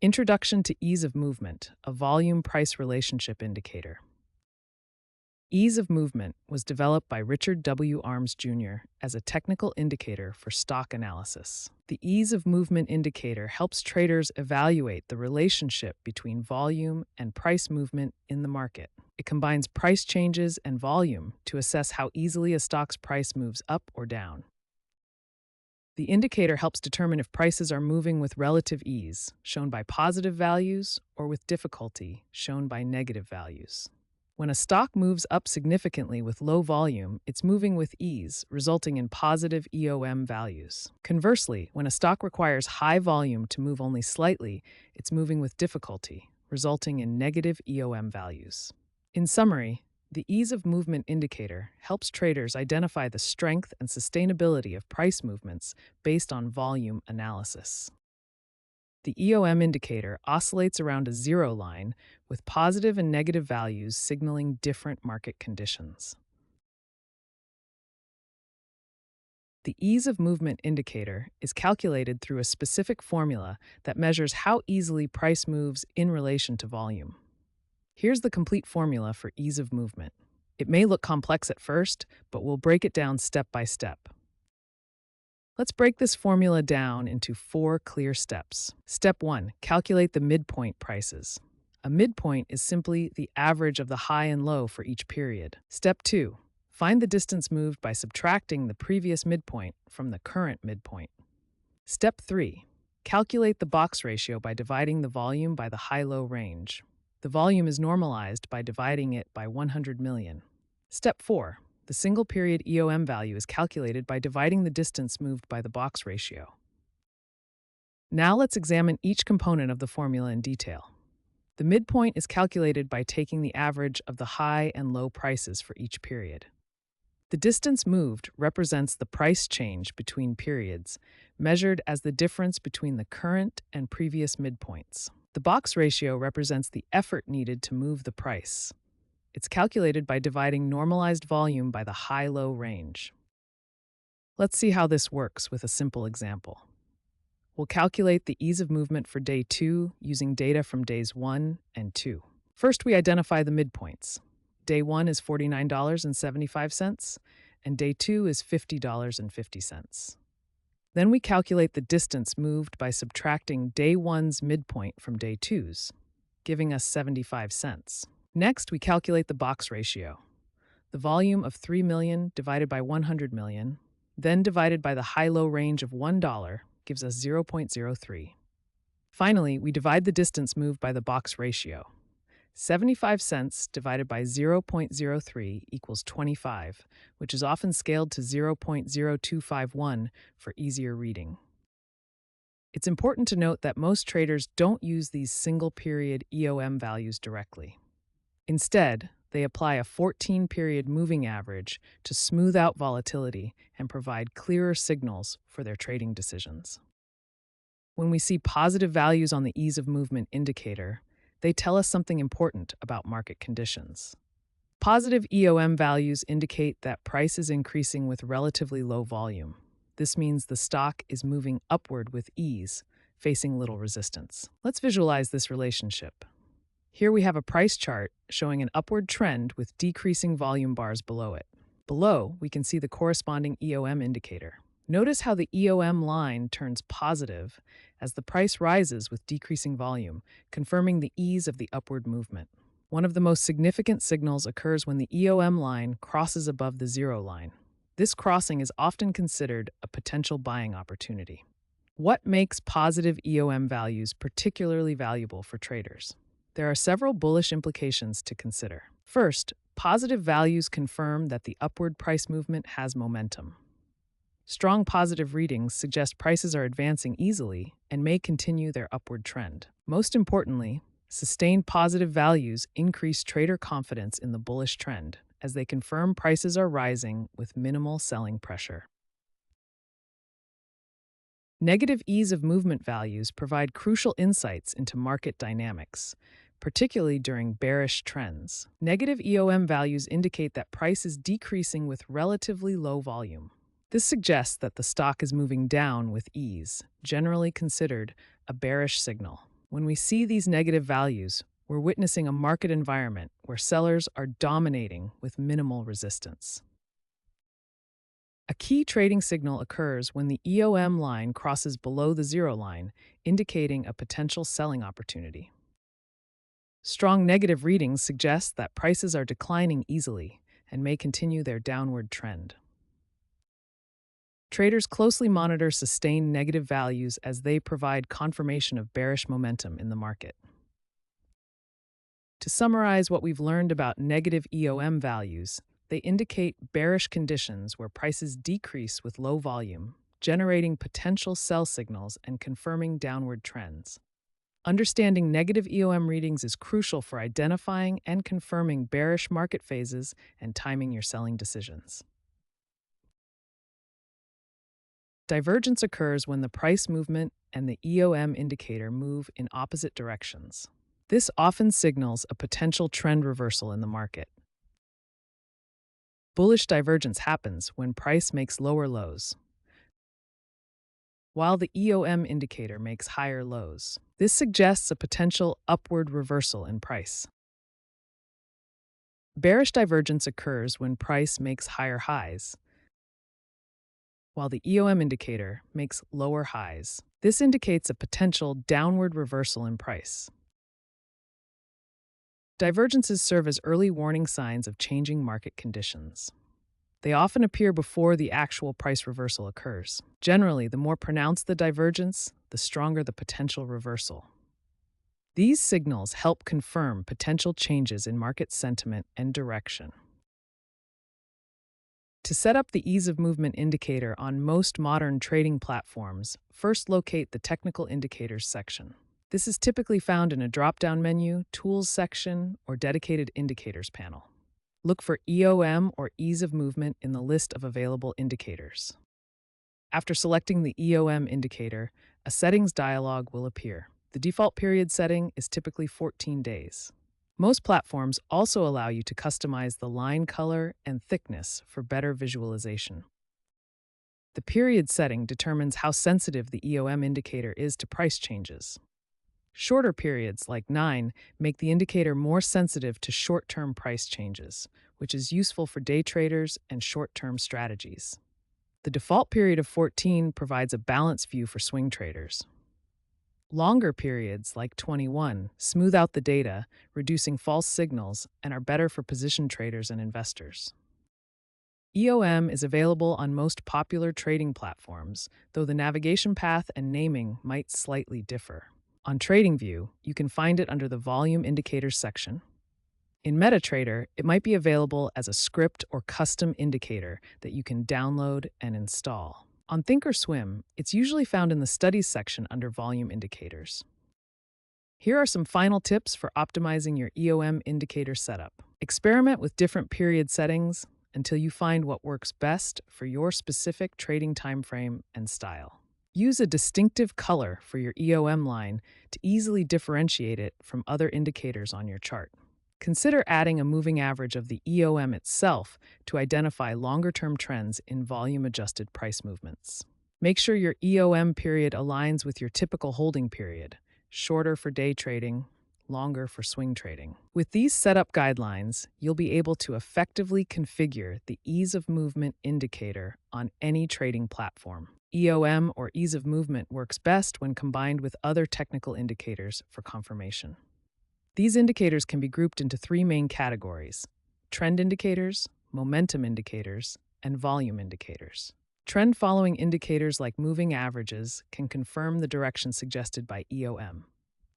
Introduction to Ease of Movement, a volume-price relationship indicator. Ease of movement was developed by Richard W. Arms Jr. as a technical indicator for stock analysis. The ease of movement indicator helps traders evaluate the relationship between volume and price movement in the market. It combines price changes and volume to assess how easily a stock's price moves up or down. The indicator helps determine if prices are moving with relative ease, shown by positive values, or with difficulty, shown by negative values. When a stock moves up significantly with low volume, it's moving with ease, resulting in positive EOM values. Conversely, when a stock requires high volume to move only slightly, it's moving with difficulty, resulting in negative EOM values. In summary, the ease of movement indicator helps traders identify the strength and sustainability of price movements based on volume analysis. The EOM indicator oscillates around a zero line with positive and negative values signaling different market conditions. The ease of movement indicator is calculated through a specific formula that measures how easily price moves in relation to volume. Here's the complete formula for ease of movement. It may look complex at first, but we'll break it down step by step. Let's break this formula down into 4 clear steps. Step 1. Calculate the midpoint prices. A midpoint is simply the average of the high and low for each period. Step 2. Find the distance moved by subtracting the previous midpoint from the current midpoint. Step 3. Calculate the box ratio by dividing the volume by the high-low range. The volume is normalized by dividing it by 100 million. Step 4. The single period EOM value is calculated by dividing the distance moved by the box ratio. Now let's examine each component of the formula in detail. The midpoint is calculated by taking the average of the high and low prices for each period. The distance moved represents the price change between periods, measured as the difference between the current and previous midpoints. The box ratio represents the effort needed to move the price. It's calculated by dividing normalized volume by the high-low range. Let's see how this works with a simple example. We'll calculate the ease of movement for day 2 using data from days 1 and 2. First, we identify the midpoints. Day 1 is $49.75, and day 2 is $50.50. Then we calculate the distance moved by subtracting day 1's midpoint from day 2's, giving us 75 cents. Next, we calculate the box ratio. The volume of 3 million divided by 100 million, then divided by the high-low range of $1 gives us 0.03. Finally, we divide the distance moved by the box ratio. 75 cents divided by 0.03 equals 25, which is often scaled to 0.0251 for easier reading. It's important to note that most traders don't use these single-period EOM values directly. Instead, they apply a 14-period moving average to smooth out volatility and provide clearer signals for their trading decisions. When we see positive values on the ease of movement indicator, they tell us something important about market conditions. Positive EOM values indicate that price is increasing with relatively low volume. This means the stock is moving upward with ease, facing little resistance. Let's visualize this relationship. Here we have a price chart showing an upward trend with decreasing volume bars below it. Below, we can see the corresponding EOM indicator. Notice how the EOM line turns positive as the price rises with decreasing volume, confirming the ease of the upward movement. One of the most significant signals occurs when the EOM line crosses above the zero line. This crossing is often considered a potential buying opportunity. What makes positive EOM values particularly valuable for traders? There are several bullish implications to consider. First, positive values confirm that the upward price movement has momentum. Strong positive readings suggest prices are advancing easily and may continue their upward trend. Most importantly, sustained positive values increase trader confidence in the bullish trend as they confirm prices are rising with minimal selling pressure. Negative ease of movement values provide crucial insights into market dynamics, particularly during bearish trends. Negative EOM values indicate that price is decreasing with relatively low volume. This suggests that the stock is moving down with ease, generally considered a bearish signal. When we see these negative values, we're witnessing a market environment where sellers are dominating with minimal resistance. A key trading signal occurs when the EOM line crosses below the zero line, indicating a potential selling opportunity. Strong negative readings suggest that prices are declining easily and may continue their downward trend. Traders closely monitor sustained negative values as they provide confirmation of bearish momentum in the market. To summarize what we've learned about negative EOM values, they indicate bearish conditions where prices decrease with low volume, generating potential sell signals and confirming downward trends. Understanding negative EOM readings is crucial for identifying and confirming bearish market phases and timing your selling decisions. Divergence occurs when the price movement and the EOM indicator move in opposite directions. This often signals a potential trend reversal in the market. Bullish divergence happens when price makes lower lows, while the EOM indicator makes higher lows. This suggests a potential upward reversal in price. Bearish divergence occurs when price makes higher highs, while the EOM indicator makes lower highs. This indicates a potential downward reversal in price. Divergences serve as early warning signs of changing market conditions. They often appear before the actual price reversal occurs. Generally, the more pronounced the divergence, the stronger the potential reversal. These signals help confirm potential changes in market sentiment and direction. To set up the ease of movement indicator on most modern trading platforms, first locate the Technical Indicators section. This is typically found in a drop-down menu, Tools section, or dedicated Indicators panel. Look for EOM or ease of movement in the list of available indicators. After selecting the EOM indicator, a settings dialog will appear. The default period setting is typically 14 days. Most platforms also allow you to customize the line color and thickness for better visualization. The period setting determines how sensitive the EOM indicator is to price changes. Shorter periods, like 9, make the indicator more sensitive to short-term price changes, which is useful for day traders and short-term strategies. The default period of 14 provides a balanced view for swing traders. Longer periods, like 21, smooth out the data, reducing false signals, and are better for position traders and investors. EOM is available on most popular trading platforms, though the navigation path and naming might slightly differ. On TradingView, you can find it under the Volume Indicators section. In MetaTrader, it might be available as a script or custom indicator that you can download and install. On Thinkorswim, it's usually found in the Studies section under Volume Indicators. Here are some final tips for optimizing your EOM indicator setup. Experiment with different period settings until you find what works best for your specific trading timeframe and style. Use a distinctive color for your EOM line to easily differentiate it from other indicators on your chart. Consider adding a moving average of the EOM itself to identify longer-term trends in volume-adjusted price movements. Make sure your EOM period aligns with your typical holding period, shorter for day trading, longer for swing trading. With these setup guidelines, you'll be able to effectively configure the ease of movement indicator on any trading platform. EOM or ease of movement works best when combined with other technical indicators for confirmation. These indicators can be grouped into 3 main categories: trend indicators, momentum indicators, and volume indicators. Trend-following indicators like moving averages can confirm the direction suggested by EOM.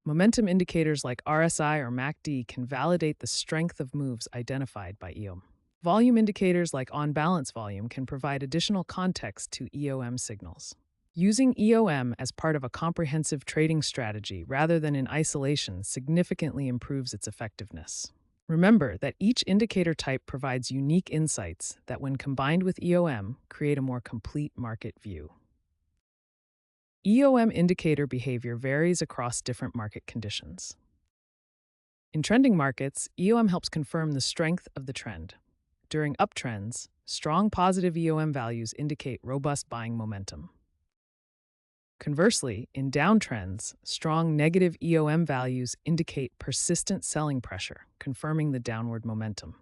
Momentum indicators like RSI or MACD can validate the strength of moves identified by EOM. Volume indicators like on-balance volume can provide additional context to EOM signals. Using EOM as part of a comprehensive trading strategy rather than in isolation significantly improves its effectiveness. Remember that each indicator type provides unique insights that, when combined with EOM, create a more complete market view. EOM indicator behavior varies across different market conditions. In trending markets, EOM helps confirm the strength of the trend. During uptrends, strong positive EOM values indicate robust buying momentum. Conversely, in downtrends, strong negative EOM values indicate persistent selling pressure, confirming the downward momentum.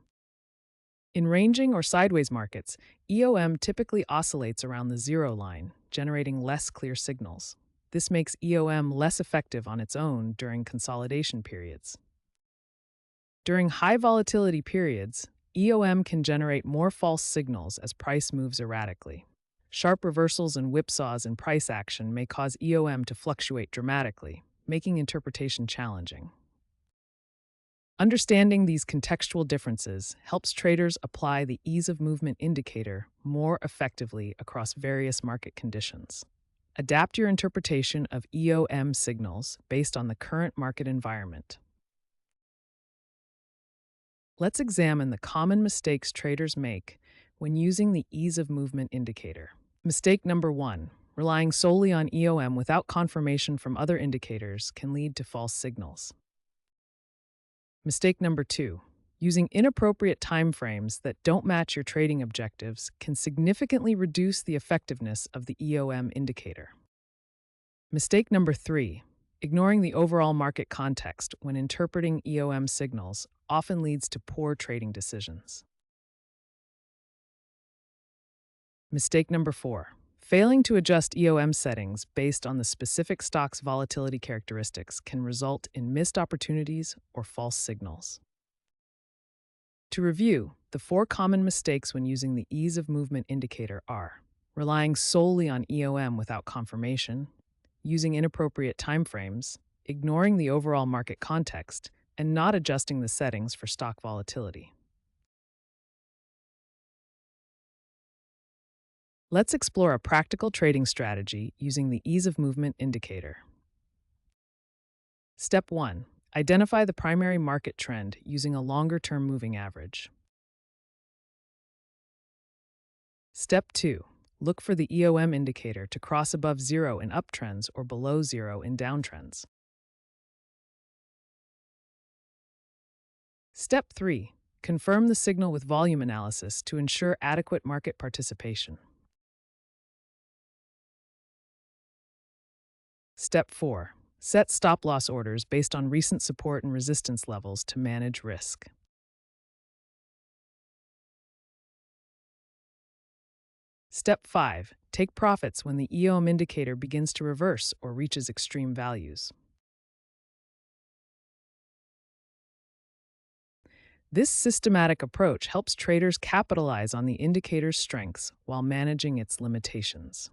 In ranging or sideways markets, EOM typically oscillates around the zero line, generating less clear signals. This makes EOM less effective on its own during consolidation periods. During high volatility periods, EOM can generate more false signals as price moves erratically. Sharp reversals and whipsaws in price action may cause EOM to fluctuate dramatically, making interpretation challenging. Understanding these contextual differences helps traders apply the ease of movement indicator more effectively across various market conditions. Adapt your interpretation of EOM signals based on the current market environment. Let's examine the common mistakes traders make when using the ease of movement indicator. Mistake number 1. Relying solely on EOM without confirmation from other indicators can lead to false signals. Mistake number 2. Using inappropriate timeframes that don't match your trading objectives can significantly reduce the effectiveness of the EOM indicator. Mistake number 3. Ignoring the overall market context when interpreting EOM signals often leads to poor trading decisions. Mistake number 4. Failing to adjust EOM settings based on the specific stock's volatility characteristics can result in missed opportunities or false signals. To review, the 4 common mistakes when using the ease of movement indicator are relying solely on EOM without confirmation, using inappropriate timeframes, ignoring the overall market context, and not adjusting the settings for stock volatility. Let's explore a practical trading strategy using the ease of movement indicator. Step 1. Identify the primary market trend using a longer-term moving average. Step 2. Look for the EOM indicator to cross above zero in uptrends or below zero in downtrends. Step 3. Confirm the signal with volume analysis to ensure adequate market participation. Step 4. Set stop-loss orders based on recent support and resistance levels to manage risk. Step 5. Take profits when the EOM indicator begins to reverse or reaches extreme values. This systematic approach helps traders capitalize on the indicator's strengths while managing its limitations.